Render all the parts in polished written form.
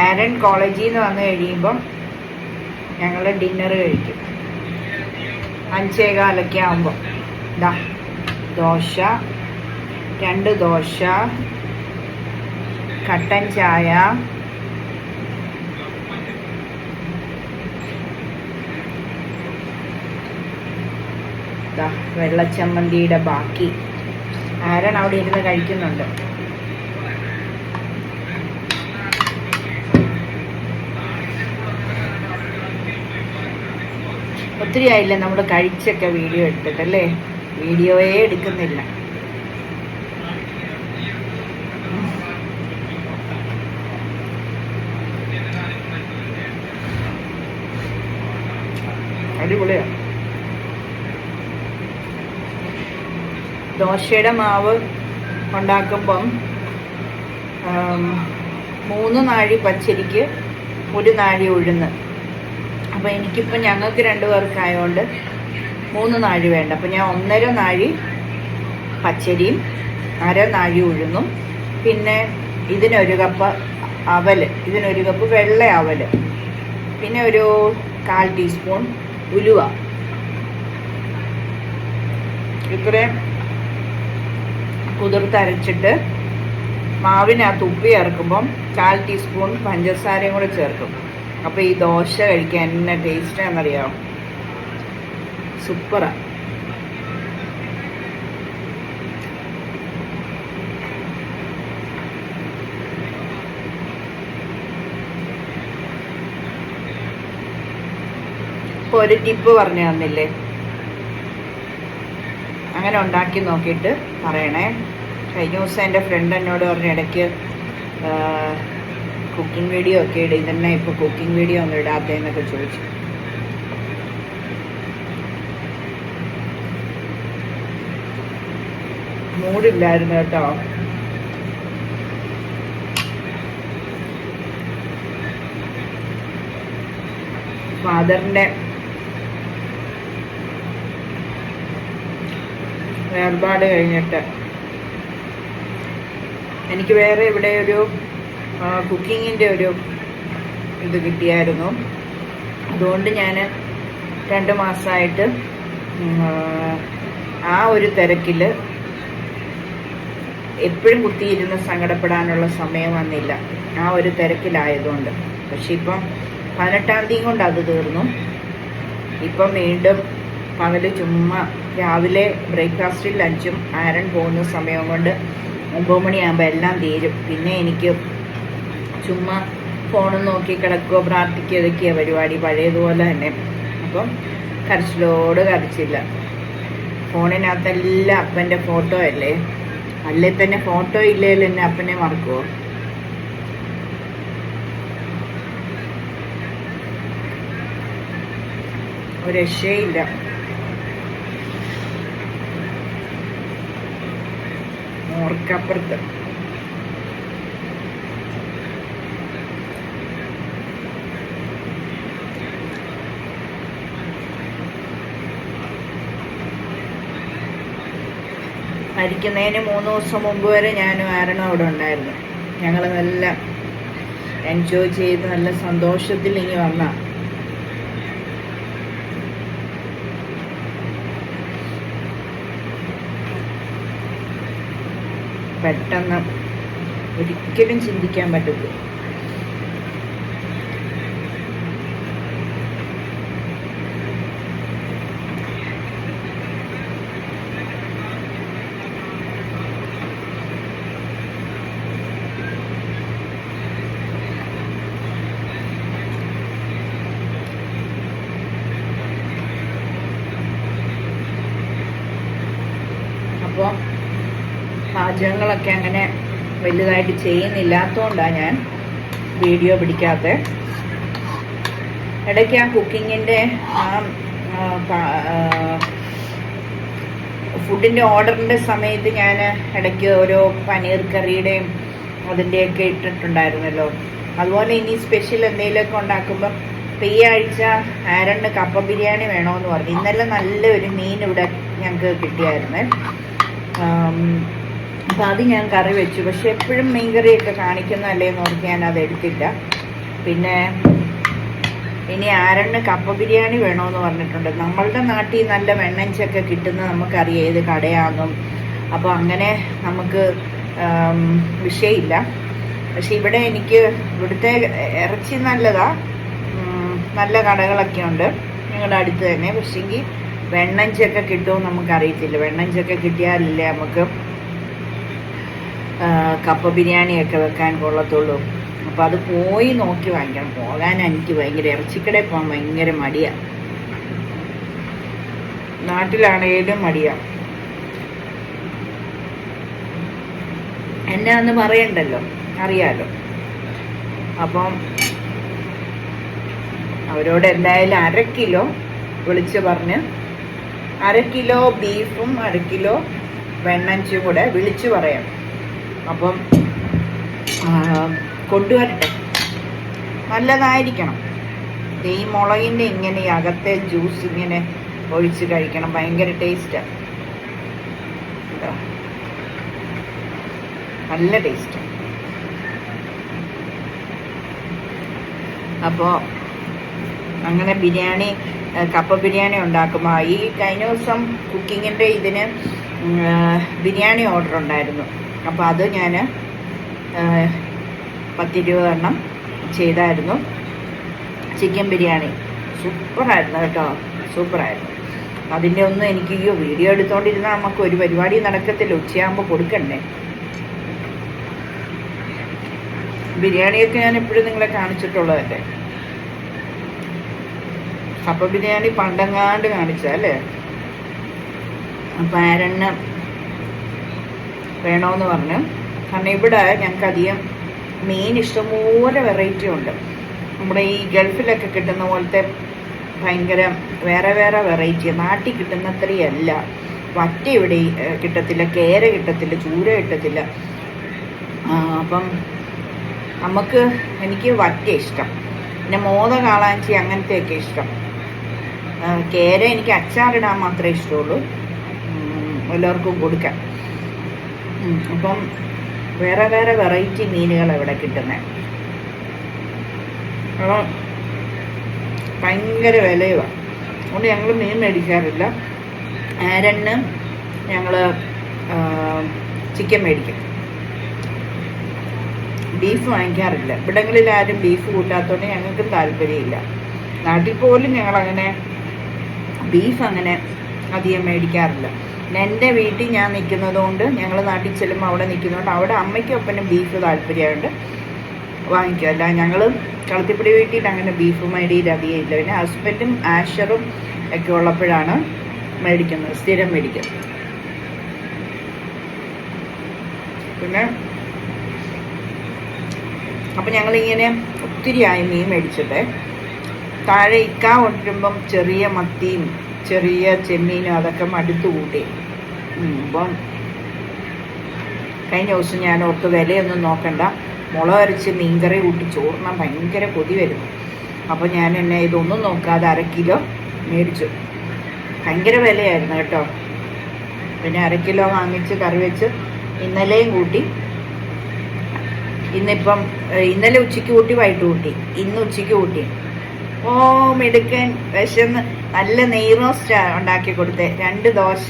ആരൻ കോളേജിൽ നിന്ന് വന്നു കഴിയുമ്പം ഞങ്ങൾ ഡിന്നർ കഴിക്കും. 5:15 ആകുമ്പോൾ ദോശ, 2 ദോശ, കട്ടൻ ചായ, വെള്ളച്ചമ്മന്തിയുടെ ബാക്കി ആരൻ അവിടെ ഇരുന്ന് കഴിക്കുന്നുണ്ട്. ഒത്തിരി ആയില്ലേ നമ്മൾ കഴിച്ചൊക്കെ വീഡിയോ എടുത്തിട്ടല്ലേ? വീഡിയോയേ എടുക്കുന്നില്ല. അടിപൊളിയാണ്. ദോശയുടെ മാവ് ഉണ്ടാക്കുമ്പം 3 നാഴി പച്ചരിക്ക് 1 നാഴി ഉഴുന്ന്. അപ്പോൾ എനിക്കിപ്പോൾ ഞങ്ങൾക്ക് 2 പേർക്കായതുകൊണ്ട് 3 നാഴി വേണ്ട. അപ്പോൾ ഞാൻ 1.5 നാഴി പച്ചരിയും 1/2 നാഴി ഉഴുന്നും, പിന്നെ ഇതിനൊരു കപ്പ് അവല്, ഇതിനൊരു കപ്പ് വെള്ള അവല്, പിന്നെ ഒരു 1/4 ടീസ്പൂൺ ഉലുവ. ഇത്രയും കുതിർത്തരച്ചിട്ട് മാവിനകത്ത് ഉപ്പ് ചേർക്കുമ്പം 1/4 ടീസ്പൂൺ പഞ്ചസാരയും കൂടെ ചേർക്കും. അപ്പോൾ ഈ ദോശ കഴിക്കാൻ എന്നെ ടേസ്റ്റാണെന്നറിയാമോ? സൂപ്പറാണ്. ഇപ്പോൾ ഒരു ടിപ്പ് പറഞ്ഞു തന്നില്ലേ, അങ്ങനെ ഉണ്ടാക്കി നോക്കിയിട്ട് പറയണേ. കഴിഞ്ഞ ദിവസം എൻ്റെ ഫ്രണ്ട് എന്നോട് പറഞ്ഞു ഇടയ്ക്ക് കുക്കിംഗ് വീഡിയോ ഒക്കെ ഇടും, ഇതന്നെ ഇപ്പോൾ കുക്കിംഗ് വീഡിയോ ഒന്നും ഇടാത്തതെന്നൊക്കെ ചോദിച്ചു. മൂടില്ലായിരുന്നു കേട്ടോ. ഫാദറിൻ്റെ വേർപാട് കഴിഞ്ഞിട്ട് എനിക്ക് വേറെ ഇവിടെ ഒരു കുക്കിങ്ങിൻ്റെ ഒരു ഇത് കിട്ടിയായിരുന്നു. അതുകൊണ്ട് ഞാൻ 2 മാസമായിട്ട് ആ ഒരു തിരക്കിൽ എപ്പോഴും കുത്തിയിരുന്ന് സങ്കടപ്പെടാനുള്ള സമയം വന്നില്ല, ആ ഒരു തിരക്കിലായതുകൊണ്ട്. പക്ഷെ ഇപ്പം 18-ാം തീയതി കൊണ്ട് അത് തീർന്നു. ഇപ്പം വീണ്ടും പകല് ചുമ്മാ രാവിലെ ബ്രേക്ക്ഫാസ്റ്റും ലഞ്ചും ആരൻ പോകുന്ന സമയം കൊണ്ട് 9 മണിയാകുമ്പോൾ എല്ലാം തീരും. പിന്നെ എനിക്ക് ചുമ്മാ ഫോണും നോക്കി കിടക്കുകയോ പ്രാർത്ഥിക്കുകയോ ഇതൊക്കെയാണ് പരിപാടി, പഴയതുപോലെ തന്നെ. അപ്പം കരച്ചിലോട് കരച്ചില്ല. ഫോണിനകത്തെല്ലാം അപ്പൻ്റെ ഫോട്ടോ അല്ലേ, അല്ലേ തന്നെ ഫോട്ടോ ഇല്ലെങ്കിൽ എന്നെ അപ്പനെ മറക്കുമോ? ഒരു രക്ഷയില്ല. ഓർക്കപ്പുറത്ത് മരിക്കുന്നതിന് 3 ദിവസം മുമ്പ് വരെ ഞാനും ആരണം അവിടെ ഉണ്ടായിരുന്നു. ഞങ്ങൾ നല്ല എൻജോയ് ചെയ്ത് നല്ല സന്തോഷത്തിൽ ഇനി വന്ന പെട്ടെന്ന് ഒരിക്കലും ചിന്തിക്കാൻ പറ്റത്തില്ല. അപ്പോൾ പാചകങ്ങളൊക്കെ അങ്ങനെ വലുതായിട്ട് ചെയ്യുന്നില്ലാത്തതുകൊണ്ടാണ് ഞാൻ വീഡിയോ പിടിക്കാത്തത്. ഇടയ്ക്ക് ആ കുക്കിങ്ങിൻ്റെ ഫുഡിൻ്റെ ഓർഡറിൻ്റെ സമയത്ത് ഞാൻ ഇടയ്ക്ക് ഓരോ പനീർ കറിയുടെയും അതിൻ്റെയൊക്കെ ഇട്ടിട്ടുണ്ടായിരുന്നല്ലോ. അതുപോലെ ഇനി സ്പെഷ്യൽ എന്തെങ്കിലുമൊക്കെ ഉണ്ടാക്കുമ്പം ഇപ്പം ഈ ആഴ്ച ആരണ്ട് കപ്പ ബിരിയാണി വേണമെന്ന് പറഞ്ഞു. ഇന്നലെ നല്ലൊരു മീൻ ഇവിടെ ഞങ്ങൾക്ക് കിട്ടിയായിരുന്നു. അപ്പം അത് ഞാൻ കറി വെച്ചു. പക്ഷെ എപ്പോഴും മീൻകറിയൊക്കെ കാണിക്കുന്നതല്ലേ എന്ന് ഓർത്ത് ഞാൻ അത് എടുത്തില്ല. പിന്നെ ഇനി ആരണ്ണ് കപ്പ ബിരിയാണി വേണമെന്ന് പറഞ്ഞിട്ടുണ്ട്. നമ്മളുടെ നാട്ടിൽ നല്ല വെണ്ണഞ്ചൊക്കെ കിട്ടുന്ന നമുക്കറിയാം ഏത് കടയാണെന്നും. അപ്പോൾ അങ്ങനെ നമുക്ക് വിഷയമില്ല. പക്ഷെ ഇവിടെ എനിക്ക് ഇവിടുത്തെ ഇറച്ചി നല്ലതാ, നല്ല കടകളൊക്കെ ഉണ്ട് ഞങ്ങളുടെ അടുത്ത് തന്നെ. പക്ഷേങ്കിൽ വെണ്ണഞ്ചൊക്കെ കിട്ടുമെന്ന് നമുക്കറിയത്തില്ല. വെണ്ണഞ്ചൊക്കെ കിട്ടിയാലല്ലേ നമുക്ക് കപ്പ ബിരിയാണിയൊക്കെ വെക്കാൻ കൊള്ളത്തുള്ളൂ. അപ്പോൾ അത് പോയി നോക്കി വാങ്ങിക്കണം. പോകാൻ എനിക്ക് ഭയങ്കര, ഇറച്ചിക്കടയിൽ പോകാൻ ഭയങ്കര മടിയാണ്. നാട്ടിലാണേലും മടിയാണ്. എന്നാന്ന് പറയണ്ടല്ലോ, അറിയാലോ. അപ്പം അവരോട് എന്തായാലും 1/2 കിലോ വിളിച്ച് പറഞ്ഞ് 1/2 കിലോ ബീഫും 1/2 കിലോ വെണ്ണഞ്ചും കൂടെ വിളിച്ചു പറയാം. അപ്പം കൊണ്ടുവരട്ടെ. നല്ലതായിരിക്കണം. ഈ മുളകിൻ്റെ ഇങ്ങനെ അകത്തെ ജ്യൂസ് ഇങ്ങനെ ഒഴിച്ച് കഴിക്കണം, ഭയങ്കര ടേസ്റ്റാണ്. നല്ല ടേസ്റ്റ്. അപ്പോൾ അങ്ങനെ ബിരിയാണി, കപ്പ ബിരിയാണി ഉണ്ടാക്കുമ്പോൾ ഈ കഴിഞ്ഞ ദിവസം കുക്കിങ്ങിൻ്റെ ഇതിന് ബിരിയാണി ഓർഡർ ഉണ്ടായിരുന്നു. അപ്പോൾ അത് ഞാൻ 10-20 എണ്ണം ചെയ്തായിരുന്നു. ചിക്കൻ ബിരിയാണി സൂപ്പറായിരുന്നു കേട്ടോ, സൂപ്പറായിരുന്നു. അതിൻ്റെ ഒന്നും എനിക്ക് വീഡിയോ എടുത്തുകൊണ്ടിരുന്നാൽ നമുക്ക് ഒരു പരിപാടി നടക്കത്തില്ല. ഉച്ചയാകുമ്പോൾ കൊടുക്കണ്ടേ. ബിരിയാണിയൊക്കെ ഞാൻ എപ്പോഴും നിങ്ങളെ കാണിച്ചിട്ടുള്ളതല്ലേ. കപ്പ ബിരിയാണി പണ്ടങ്ങാണ്ട് കാണിച്ചല്ലേ. അപ്പം ആരെണ്ണ വേണമെന്ന് പറഞ്ഞു. കാരണം ഇവിടെ ഞങ്ങൾക്ക് അധികം മീൻ ഇഷ്ടംപോലെ വെറൈറ്റി ഉണ്ട്. നമ്മുടെ ഈ ഗൾഫിലൊക്കെ കിട്ടുന്ന പോലത്തെ ഭയങ്കര വേറെ വേറെ വെറൈറ്റി നാട്ടിൽ കിട്ടുന്നത്രയല്ല. വറ്റ ഇവിടെ കിട്ടത്തില്ല, കേര കിട്ടത്തില്ല, ചൂര കിട്ടത്തില്ല. അപ്പം എനിക്ക് വറ്റ ഇഷ്ടം. പിന്നെ മോത കാളാഞ്ചി അങ്ങനത്തെയൊക്കെ ഇഷ്ടം. കേര എനിക്ക് അച്ചാറിടാൻ മാത്രമേ ഇഷ്ടമുള്ളൂ, എല്ലാവർക്കും കൊടുക്കാൻ. അപ്പം വേറെ വേറെ വെറൈറ്റി മീനുകൾ ഇവിടെ കിട്ടുന്നത്. അപ്പോൾ ഭയങ്കര വിലയുമാണ്. അതുകൊണ്ട് ഞങ്ങൾ മീൻ മേടിക്കാറില്ല. ആരണ്ണ് ഞങ്ങൾ ചിക്കൻ മേടിക്കും, ബീഫ് വാങ്ങിക്കാറില്ല. ഇവിടങ്ങളിൽ ആരും ബീഫ് കൂട്ടാത്തതുകൊണ്ട് ഞങ്ങൾക്കും താല്പര്യമില്ല. നാട്ടിൽ പോലും ഞങ്ങളങ്ങനെ ബീഫ് അങ്ങനെ അധികം മേടിക്കാറില്ല. പിന്നെ എൻ്റെ വീട്ടിൽ ഞാൻ നിൽക്കുന്നത് കൊണ്ട്, ഞങ്ങൾ നാട്ടിൽ ചെല്ലുമ്പോൾ അവിടെ നിൽക്കുന്നതുകൊണ്ട് അവിടെ അമ്മയ്ക്കൊപ്പനും ബീഫ് താല്പര്യമായിട്ട് വാങ്ങിക്കുമല്ല. ഞങ്ങൾ കളത്തിപ്പടി വീട്ടിൽ അങ്ങനെ ബീഫ് മേടിയിൽ അധികം ഇല്ല. പിന്നെ ഹസ്ബൻഡും ആഷറും ഒക്കെ ഉള്ളപ്പോഴാണ് മേടിക്കുന്നത്, സ്ഥിരം മേടിക്കുന്നത്. പിന്നെ അപ്പം ഞങ്ങളിങ്ങനെ ഒത്തിരിയായി മീൻ മേടിച്ചിട്ട് താഴെ ഇക്ക കൊണ്ടുവരുമ്പം ചെറിയ മത്തിയും ചെറിയ ചെമ്മീനും അതൊക്കെ മടുത്തു കൂട്ടി. അപ്പം കഴിഞ്ഞ ദിവസം ഞാൻ ഓർത്ത് വിലയൊന്നും നോക്കണ്ട, മുളക് അരച്ച് മീൻകറി കൂട്ടി ചോറിനാൻ ഭയങ്കര കൊതി വരുന്നു. അപ്പോൾ ഞാൻ എന്നെ ഇതൊന്നും നോക്കാതെ 1/2 കിലോ മേടിച്ചു. ഭയങ്കര വിലയായിരുന്നു കേട്ടോ. പിന്നെ 1/2 കിലോ വാങ്ങിച്ച് കറി വെച്ച് ഇന്നലെയും കൂട്ടി. ഇന്നലെ ഉച്ചയ്ക്ക് കൂട്ടി, വൈകിട്ട് കൂട്ടി, ഇന്ന് ഉച്ചയ്ക്ക് കൂട്ടി. ഓ മിടുക്കൻ, വിശന്ന്. നല്ല നെയ് റോസ്റ്റ് ഉണ്ടാക്കി കൊടുത്തേ, 2 ദോശ.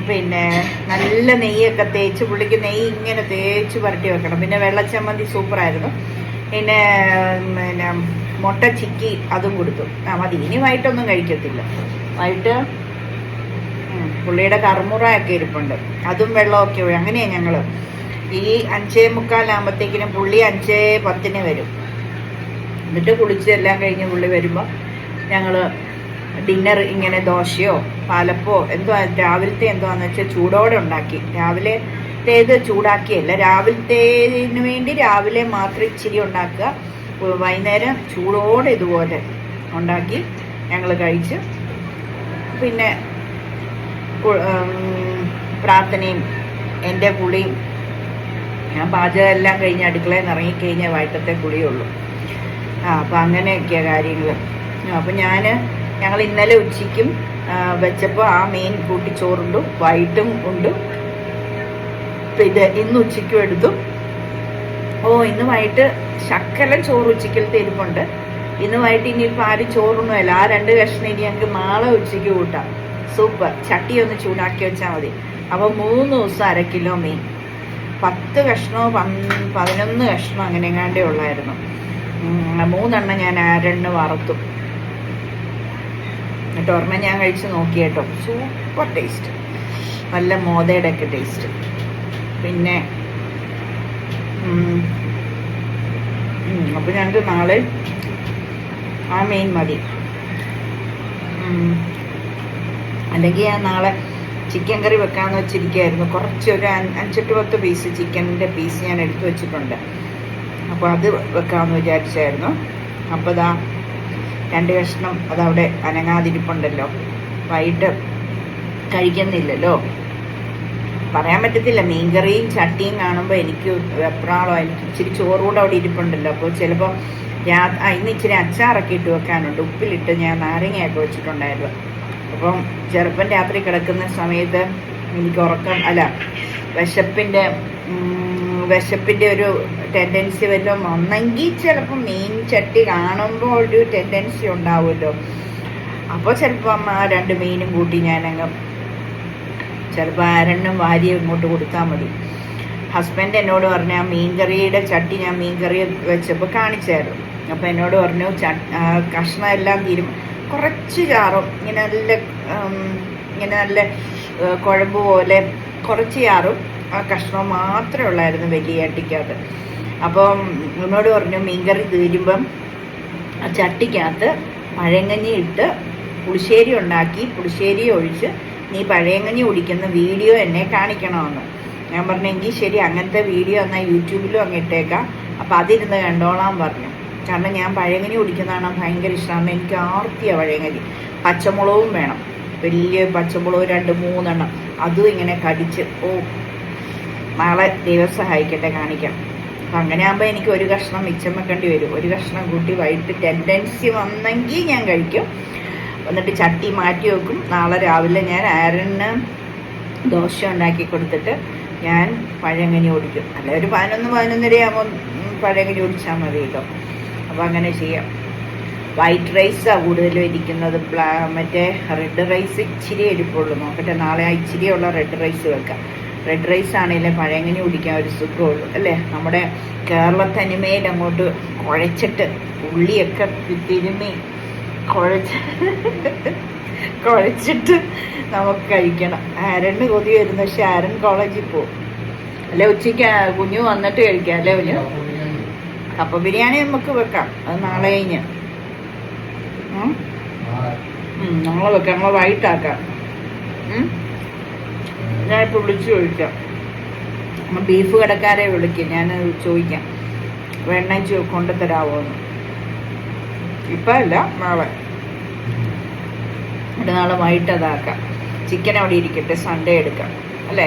പിന്നെ നല്ല നെയ്യൊക്കെ തേച്ച്, പുള്ളിക്ക് നെയ്യ് ഇങ്ങനെ തേച്ച് പുരട്ടി വെക്കണം. പിന്നെ വെള്ളച്ചമ്മന്തി സൂപ്പറായിരുന്നു. പിന്നെ മുട്ട ചിക്കി അതും കൊടുത്തു. മതി, ഇനി വൈകിട്ടൊന്നും കഴിക്കത്തില്ല. വൈകിട്ട് പുള്ളിയുടെ കർമുറയൊക്കെ ഇരിപ്പുണ്ട്, അതും വെള്ളമൊക്കെ ഒഴി. അങ്ങനെയാണ് ഞങ്ങൾ. ഈ 5:45 പുള്ളി 5:10 വരും. എന്നിട്ട് കുളിച്ച് എല്ലാം കഴിഞ്ഞ് പുള്ളി വരുമ്പോൾ ഞങ്ങൾ ഡിന്നർ ഇങ്ങനെ ദോശയോ പാലപ്പോ എന്തോ രാവിലത്തെ എന്താണെന്ന് വെച്ചാൽ ചൂടോടെ ഉണ്ടാക്കി. രാവിലത്തേത് ചൂടാക്കിയല്ല, രാവിലത്തേതിന് വേണ്ടി രാവിലെ മാത്രം ഇച്ചിരി ഉണ്ടാക്കുക. വൈകുന്നേരം ചൂടോടെ ഇതുപോലെ ഉണ്ടാക്കി ഞങ്ങൾ കഴിച്ച്. പിന്നെ പ്രാർത്ഥനയും എൻ്റെ കുളിയും, ഞാൻ പാചകം എല്ലാം കഴിഞ്ഞ് അടുക്കളയിൽ നിന്ന് ഇറങ്ങിക്കഴിഞ്ഞാൽ വൈകിട്ടത്തെ കുളിയുള്ളൂ. അപ്പം അങ്ങനെയൊക്കെയാണ് കാര്യങ്ങൾ. അപ്പം ഞങ്ങൾ ഇന്നലെ ഉച്ചയ്ക്കും വെച്ചപ്പോൾ ആ മീൻ കൂട്ടി ചോറുണ്ടു, വൈകിട്ടും ഉണ്ട്. പിന്നെ ഇന്ന് ഉച്ചയ്ക്കും എടുത്തു. ഇന്ന് വൈകിട്ട് ശക്കലം ചോറ് ഉച്ചയ്ക്കലത്തെ ഇരിപ്പുണ്ട്. ഇന്ന് വൈകിട്ട് ഇനിയിപ്പോൾ ആരും ചോറൊന്നുമല്ല. ആ 2 കഷ്ണം ഇനി ഞങ്ങൾക്ക് നാളെ ഉച്ചയ്ക്ക് കൂട്ടാം. സൂപ്പർ. ചട്ടി ഒന്ന് ചൂടാക്കി വെച്ചാൽ മതി. അപ്പോൾ 3 ദിവസം 1/2 കിലോ മീൻ. 10 കഷ്ണമോ 11 കഷ്ണമോ അങ്ങനെ എങ്ങാണ്ടേ ഉള്ളായിരുന്നു. 3 എണ്ണം ഞാൻ അരണ്ണ് വറുത്തു. എന്നിട്ട് ഒരെണ്ണം ഞാൻ കഴിച്ച് നോക്കി കേട്ടോ. സൂപ്പർ ടേസ്റ്റ്, നല്ല മോദയുടെ ഒക്കെ ടേസ്റ്റ്. പിന്നെ അപ്പോൾ ഞങ്ങൾക്ക് നാളെ ആ മീൻ മതി. അല്ലെങ്കിൽ ഞാൻ നാളെ ചിക്കൻ കറി വെക്കാമെന്ന് വെച്ചിരിക്കുകയായിരുന്നു. കുറച്ചൊരു 5-10 പീസ് ചിക്കൻ്റെ പീസ് ഞാൻ എടുത്തു വെച്ചിട്ടുണ്ട്. അപ്പോൾ അത് വെക്കാമെന്ന് വിചാരിച്ചായിരുന്നു. അപ്പോൾ ഇതാ 2 കഷ്ണം അതവിടെ അനങ്ങാതിരിപ്പുണ്ടല്ലോ. വൈകിട്ട് കഴിക്കുന്നില്ലല്ലോ, പറയാൻ പറ്റത്തില്ല. മീൻകറിയും ചട്ടിയും കാണുമ്പോൾ എനിക്ക് വെപ്രാളോ. എനിക്ക് ഇച്ചിരി ചോറുകൂടെ അവിടെ ഇരിപ്പുണ്ടല്ലോ. അപ്പോൾ ചിലപ്പോൾ ഇന്ന് ഇച്ചിരി അച്ചാറൊക്കെ ഇട്ട് വെക്കാനുണ്ട്. ഉപ്പിലിട്ട് ഞാൻ നാരങ്ങയൊക്കെ വെച്ചിട്ടുണ്ടായിരുന്നു. അപ്പം ചെറുപ്പം രാത്രി കിടക്കുന്ന സമയത്ത് എനിക്ക് വിശപ്പിൻ്റെ ഒരു ടെൻഡൻസി വല്ലതും വന്നെങ്കിൽ ചിലപ്പോൾ മീൻ ചട്ടി കാണുമ്പോൾ ഒരു ടെൻഡൻസി ഉണ്ടാവുമല്ലോ. അപ്പോൾ ചിലപ്പോൾ 2 മീനും കൂട്ടി ഞാനങ്ങ് ചിലപ്പോൾ അരണ്ണും വാരിയും ഇങ്ങോട്ട് കൊടുത്താൽ മതി. ഹസ്ബൻഡ് എന്നോട് പറഞ്ഞു, ആ മീൻകറിയുടെ ചട്ടി ഞാൻ മീൻകറി വെച്ചപ്പോൾ കാണിച്ചായിരുന്നു. അപ്പോൾ എന്നോട് പറഞ്ഞു കഷ്ണം എല്ലാം കുറച്ച് ചാറും ഇങ്ങനെ നല്ല കുഴമ്പ് പോലെ കുറച്ച് ചാറും ആ കഷ്ണം മാത്രമേ ഉള്ളായിരുന്നു വലിയ ചട്ടിക്കകത്ത്. അപ്പം എന്നോട് പറഞ്ഞു മീൻകറി തീരുമ്പം ആ ചട്ടിക്കകത്ത് പഴങ്കഞ്ഞി ഇട്ട് പുളിശ്ശേരി ഉണ്ടാക്കി പുളിശ്ശേരി ഒഴിച്ച് നീ പഴയങ്കഞ്ഞി കുടിക്കുന്ന വീഡിയോ എന്നെ കാണിക്കണമെന്ന്. ഞാൻ പറഞ്ഞെങ്കിൽ ശരി, അങ്ങനത്തെ വീഡിയോ എന്നാൽ യൂട്യൂബിലും അങ്ങ് ഇട്ടേക്കാം. അപ്പോൾ അതിരുന്ന് കണ്ടോളാൻ പറഞ്ഞു. കാരണം ഞാൻ പഴയങ്കഞ്ഞി കുടിക്കുന്നതാണ് ഭയങ്കര ഇഷ്ടമാണ്. എനിക്ക് ആർത്തിയാണ് പഴയങ്കഞ്ഞി. പച്ചമുളകും വേണം, വലിയ പച്ചമുളക് 2-3 എണ്ണം. അതും ഇങ്ങനെ കടിച്ച് നാളെ ദൈവം സഹായിക്കട്ടെ കാണിക്കാം. അപ്പം അങ്ങനെ ആകുമ്പോൾ എനിക്ക് 1 കഷ്ണം മിച്ചം വെക്കേണ്ടി വരും. 1 കഷ്ണം കൂട്ടി വൈകിട്ട് ടെൻഡൻസി വന്നെങ്കിൽ ഞാൻ കഴിക്കും. എന്നിട്ട് ചട്ടി മാറ്റി വെക്കും. നാളെ രാവിലെ ഞാൻ ആരന് ദോശ ഉണ്ടാക്കി കൊടുത്തിട്ട് ഞാൻ പഴങ്കഞ്ഞി കുടിക്കും. അല്ല ഒരു 11-11:30 ആകുമ്പോൾ പഴങ്കഞ്ഞി കുടിച്ചാൽ മതി കേട്ടോ. അപ്പോൾ അങ്ങനെ ചെയ്യാം. വൈറ്റ് റൈസാണ് കൂടുതലും ഇരിക്കുന്നത്. മറ്റേ റെഡ് റൈസ് ഇച്ചിരി ഇരിപ്പുള്ളൂ. നോക്കട്ടെ, നാളെ ആ ഇച്ചിരിയുള്ള റെഡ് റൈസ് വെക്കാം. റെഡ് റൈസ് ആണെങ്കിലേ പഴങ്കഞ്ഞി കുടിക്കാൻ ഒരു സുഖമുള്ളൂ അല്ലേ. നമ്മുടെ കേരളത്തനിമയിൽ അങ്ങോട്ട് കുഴച്ചിട്ട് ഉള്ളിയൊക്കെ തിരുമ്മി കുഴച്ചിട്ട് നമുക്ക് കഴിക്കണം. ആരണ് കൊതി വരുന്നു. പക്ഷെ ആരൻ കോളേജിൽ പോവും. അല്ലെ ഉച്ചയ്ക്ക് കുഞ്ഞു വന്നിട്ട് കഴിക്കാം അല്ലേ കുഞ്ഞു? കപ്പ ബിരിയാണി നമുക്ക് വെക്കാം. അത് നാളെ കഴിഞ്ഞ് നാളെ വെക്കാം. നമ്മളെ വൈകിട്ടാക്കാം. ഞാനിപ്പോൾ വിളിച്ചു ചോദിക്കാം. ബീഫ് കടക്കാരെ വിളിക്കും. ഞാൻ ചോദിക്കാം വെണ്ണ കൊണ്ടുതരാമോ എന്ന്. ഇപ്പം അല്ല, നാളെ. എന്നിട്ട് നാളെ വൈകിട്ട് അതാക്കാം. ചിക്കൻ അവിടെ ഇരിക്കട്ടെ, സൺഡേ എടുക്കാം അല്ലേ.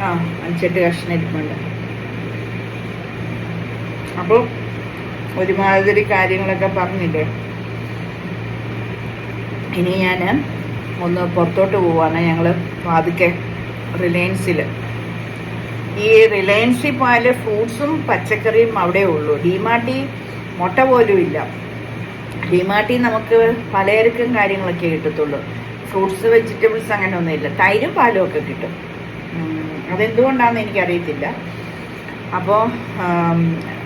5-8 കഷ്ണം ഇരിപ്പുണ്ട്. അപ്പോൾ ഒരുമാതിരി കാര്യങ്ങളൊക്കെ പറഞ്ഞില്ലേ. ഇനി ഞാൻ ഒന്ന് പുറത്തോട്ട് പോവാണ്. ഞങ്ങൾ പതുക്കെ റിലയൻസിൽ. ഈ റിലയൻസിൽ പോയാൽ ഫ്രൂട്ട്സും പച്ചക്കറിയും അവിടെ ഉള്ളൂ. ഡിമാർട്ടിൽ മുട്ട പോലും ഇല്ല. ഡിമാർട്ടിൽ നമുക്ക് പലചരക്കും കാര്യങ്ങളൊക്കെ കിട്ടത്തുള്ളൂ. ഫ്രൂട്ട്സ് വെജിറ്റബിൾസ് അങ്ങനെ ഒന്നുമില്ല. തൈരും പാലും ഒക്കെ കിട്ടും. അതെന്തുകൊണ്ടാണെന്ന് എനിക്കറിയത്തില്ല.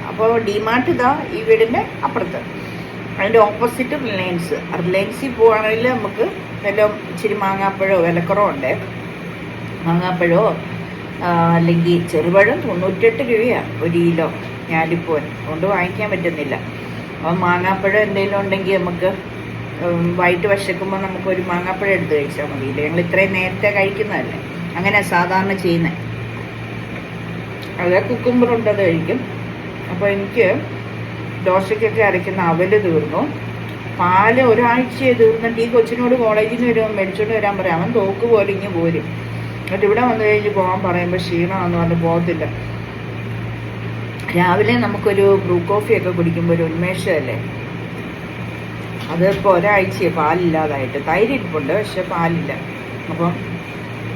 അപ്പോൾ ഡിമാർട്ട് ഇതാ ഈ വീടിൻ്റെ അപ്പുറത്ത്, അതിൻ്റെ ഓപ്പോസിറ്റ് റിലയൻസിൽ പോവുകയാണെങ്കിൽ നമുക്ക് വല്ലതും ഇച്ചിരി മാങ്ങാപ്പഴമോ വിലക്കുറവുണ്ട്. മാങ്ങാപ്പഴമോ അല്ലെങ്കിൽ ചെറുപഴം 98 രൂപയാണ് 1 കിലോ. ഞാലിപ്പോൻ കൊണ്ട് വാങ്ങിക്കാൻ പറ്റുന്നില്ല. അപ്പം മാങ്ങാപ്പഴം എന്തെങ്കിലും ഉണ്ടെങ്കിൽ നമുക്ക് വൈകിട്ട് വിശക്കുമ്പോൾ നമുക്കൊരു മാങ്ങാപ്പഴം എടുത്ത് കഴിച്ചാൽ മതിയില്ല. ഞങ്ങൾ ഇത്രയും നേരത്തെ കഴിക്കുന്നതല്ലേ, അങ്ങനെ സാധാരണ ചെയ്യുന്നത്. അത് കുക്കുമ്പറുണ്ട്, അത് കഴിക്കും. അപ്പോൾ എനിക്ക് ദോശയ്ക്കൊക്കെ അരയ്ക്കുന്ന അവല് തീർന്നു. പാല് ഒരാഴ്ചയെ തീർന്നിട്ട് ഈ കൊച്ചിനോട് കോളേജിൽ നിന്ന് വരുമ്പോൾ മേടിച്ചോണ്ട് വരാൻ പറയാം. അവൻ തോക്ക് പോലെ ഇങ്ങ് പോരും. എന്നിട്ട് ഇവിടെ വന്നു കഴിഞ്ഞ് പോകാൻ പറയുമ്പോൾ ക്ഷീണമാണെന്ന് പറഞ്ഞ് പോകത്തില്ല. രാവിലെ നമുക്കൊരു ബ്രൂ കോഫിയൊക്കെ കുടിക്കുമ്പോൾ ഒരു ഉന്മേഷമല്ലേ. അതിപ്പോൾ ഒരാഴ്ചയെ പാലില്ലാതായിട്ട്. തൈര് ഇരിപ്പുണ്ട് പക്ഷെ പാലില്ല. അപ്പം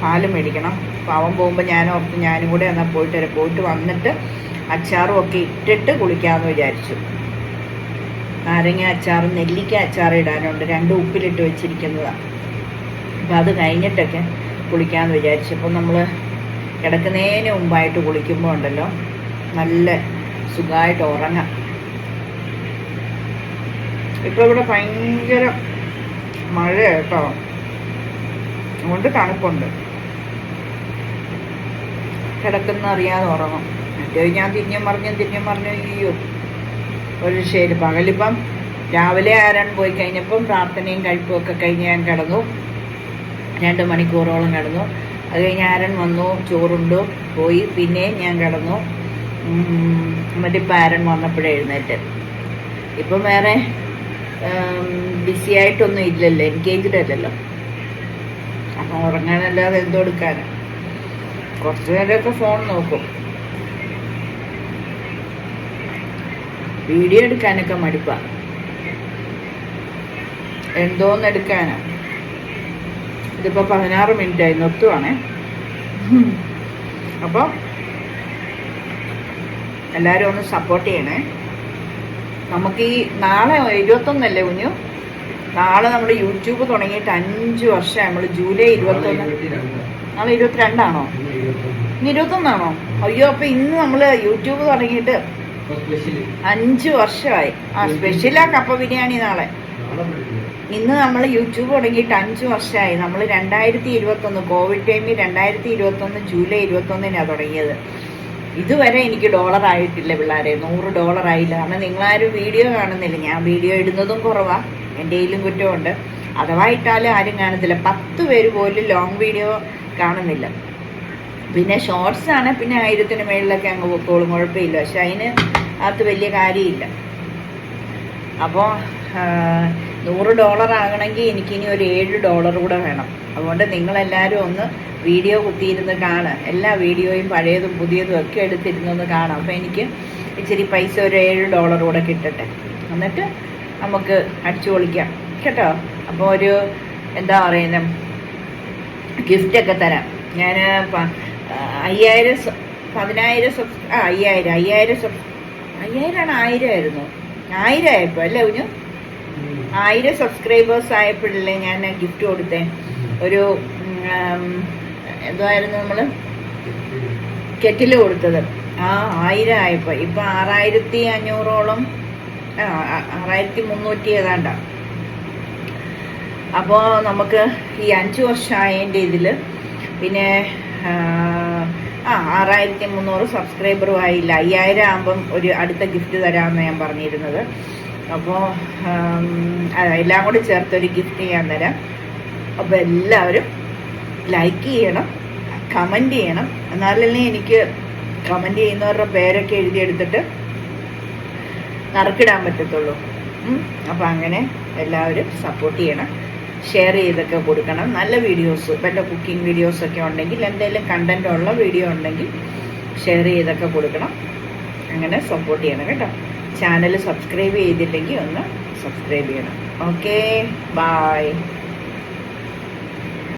പാല് മേടിക്കണം. അപ്പോൾ അവൻ പോകുമ്പോൾ ഞാൻ ഓർത്ത് ഞാനും കൂടെ എന്നാൽ പോയിട്ട് വരാം, പോയിട്ട് വന്നിട്ട് അച്ചാറും ഒക്കെ ഇട്ടിട്ട് കുളിക്കാമെന്ന് വിചാരിച്ചു. നാരങ്ങ അച്ചാറും നെല്ലിക്ക അച്ചാറും ഇടാനുണ്ട്, 2 ഉപ്പിലിട്ട് വെച്ചിരിക്കുന്നതാണ്. അപ്പോൾ അത് കഴിഞ്ഞിട്ടൊക്കെ കുളിക്കാമെന്ന് വിചാരിച്ചു. അപ്പോൾ നമ്മൾ കിടക്കുന്നതിന് മുമ്പായിട്ട് കുളിക്കുമ്പോൾ ഉണ്ടല്ലോ നല്ല സുഖമായിട്ട് ഉറങ്ങാം. ഇപ്പോൾ ഇവിടെ ഭയങ്കര മഴ കേട്ടോ, അതുകൊണ്ട് തണുപ്പുണ്ട്. കിടക്കുന്ന അറിയാതെ ഉറങ്ങും. മറ്റേ ഞാൻ തിരിഞ്ഞും മറിഞ്ഞു അയ്യോ ഒരു ശരി. പകലിപ്പം രാവിലെ ആരാൻ പോയി കഴിഞ്ഞപ്പം പ്രാർത്ഥനയും കഴിപ്പും ഒക്കെ കഴിഞ്ഞ് ഞാൻ കിടന്നു, 2 മണിക്കൂറോളം കിടന്നു. അത് കഴിഞ്ഞ് ആരൻ വന്നു, ചോറുണ്ടു പോയി, പിന്നെ ഞാൻ കിടന്നു. എന്നിട്ടിപ്പോൾ ആരൻ വന്നപ്പോഴേ എഴുന്നേറ്റ്. ഇപ്പം വേറെ ബിസി ആയിട്ടൊന്നും ഇല്ലല്ലോ, എൻഗേജ്ഡ് അല്ലല്ലോ. അപ്പം ഉറങ്ങാനല്ലാതെ എന്തോ എടുക്കാനാണ്. കുറച്ച് നേരമൊക്കെ ഫോൺ നോക്കും. വീഡിയോ എടുക്കാനൊക്കെ മടുപ്പാണ്, എന്തോന്ന് എടുക്കാനാ. ഇതിപ്പോൾ 16 മിനിറ്റായി, നിർത്തുവാണേ. അപ്പോൾ എല്ലാവരും ഒന്ന് സപ്പോർട്ട് ചെയ്യണേ. നമുക്ക് ഈ നാളെ 21 കുഞ്ഞു, നാളെ നമ്മുടെ യൂട്യൂബ് തുടങ്ങിയിട്ട് 5 വർഷമായി. നമ്മൾ ജൂലൈ 21, നാളെ 22 ഇനി 21 അയ്യോ, അപ്പോൾ ഇന്ന് നമ്മൾ യൂട്യൂബ് തുടങ്ങിയിട്ട് 5 വർഷമായി. സ്പെഷ്യലാ കപ്പ ബിരിയാണി നാളെ. ഇന്ന് നമ്മൾ യൂട്യൂബ് തുടങ്ങിയിട്ട് 5 വർഷമായി. നമ്മൾ 2021 കോവിഡ് ടൈമിൽ 2021 ജൂലൈ 21 തുടങ്ങിയത്. ഇതുവരെ എനിക്ക് ഡോളർ ആയിട്ടില്ല പിള്ളേരെ, $100 ആയില്ല. കാരണം നിങ്ങളാരും വീഡിയോ കാണുന്നില്ല. ഞാൻ വീഡിയോ ഇടുന്നതും കുറവാണ്, എൻ്റെ കയ്യിലും കുറ്റമുണ്ട്. അഥവാ ഇട്ടാലും ആരും കാണത്തില്ല. 10 പേര് പോലും ലോങ് വീഡിയോ കാണുന്നില്ല. പിന്നെ ഷോർട്സ് ആണ്, പിന്നെ 1000-ന് മേളിലൊക്കെ അങ്ങ് പൊക്കോളും, കുഴപ്പമില്ല. പക്ഷെ അതിന് അകത്ത് വലിയ കാര്യമില്ല. അപ്പോൾ $100 ആകണമെങ്കിൽ എനിക്കിനി ഒരു $7 കൂടെ വേണം. അതുകൊണ്ട് നിങ്ങളെല്ലാവരും ഒന്ന് വീഡിയോ കുത്തിയിരുന്ന് കാണുക. എല്ലാ വീഡിയോയും പഴയതും പുതിയതും ഒക്കെ എടുത്തിരുന്നൊന്ന് കാണാം. അപ്പോൾ എനിക്ക് ഇച്ചിരി പൈസ ഒരു $7 കൂടെ കിട്ടട്ടെ, എന്നിട്ട് നമുക്ക് അടിച്ചു പൊളിക്കാം കേട്ടോ. അപ്പോൾ ഒരു എന്താ പറയുന്നത്, ഗിഫ്റ്റൊക്കെ തരാം ഞാൻ. 5000 10,000 1000 ആയിരുന്നു 1000 ആയപ്പോൾ അല്ലേ കുഞ്ഞു, 1000 സബ്സ്ക്രൈബേഴ്സ് ആയപ്പോഴല്ലേ ഞാൻ ഗിഫ്റ്റ് കൊടുത്തേ. ഒരു എന്തായിരുന്നു നമ്മൾ കെറ്റിൽ കൊടുത്തത്. 1000 ആയപ്പോൾ ഇപ്പം 6500-ഓളം 6300 ഏതാണ്ടാണ്. അപ്പോൾ നമുക്ക് ഈ 5 വർഷമായതിൻ്റെ ഇതിൽ പിന്നെ 6300 സബ്സ്ക്രൈബറും ആയില്ല. 5000 ആകുമ്പം ഒരു അടുത്ത ഗിഫ്റ്റ് തരാമെന്ന് ഞാൻ പറഞ്ഞിരുന്നത്. അപ്പോൾ എല്ലാം കൂടി ചേർത്തൊരു ഗിഫ്റ്റ് ഞാൻ തരാം. അപ്പോൾ എല്ലാവരും ലൈക്ക് ചെയ്യണം, കമൻറ്റ് ചെയ്യണം. എന്നാലല്ലേ എനിക്ക് കമൻറ്റ് ചെയ്യുന്നവരുടെ പേരൊക്കെ എഴുതിയെടുത്തിട്ട് നറുക്കിടാൻ പറ്റത്തുള്ളൂ. അപ്പോൾ അങ്ങനെ എല്ലാവരും സപ്പോർട്ട് ചെയ്യണം, ഷെയർ ചെയ്തൊക്കെ കൊടുക്കണം. നല്ല വീഡിയോസ്, വല്ല കുക്കിംഗ് വീഡിയോസൊക്കെ ഉണ്ടെങ്കിൽ, എന്തെങ്കിലും കണ്ടൻ്റ് ഉള്ള വീഡിയോ ഉണ്ടെങ്കിൽ ഷെയർ ചെയ്തൊക്കെ കൊടുക്കണം. അങ്ങനെ സപ്പോർട്ട് ചെയ്യണം കേട്ടോ. ചാനൽ സബ്സ്ക്രൈബ് ചെയ്തില്ലെങ്കിൽ ഒന്ന് സബ്സ്ക്രൈബ് ചെയ്യണം. Okay, by.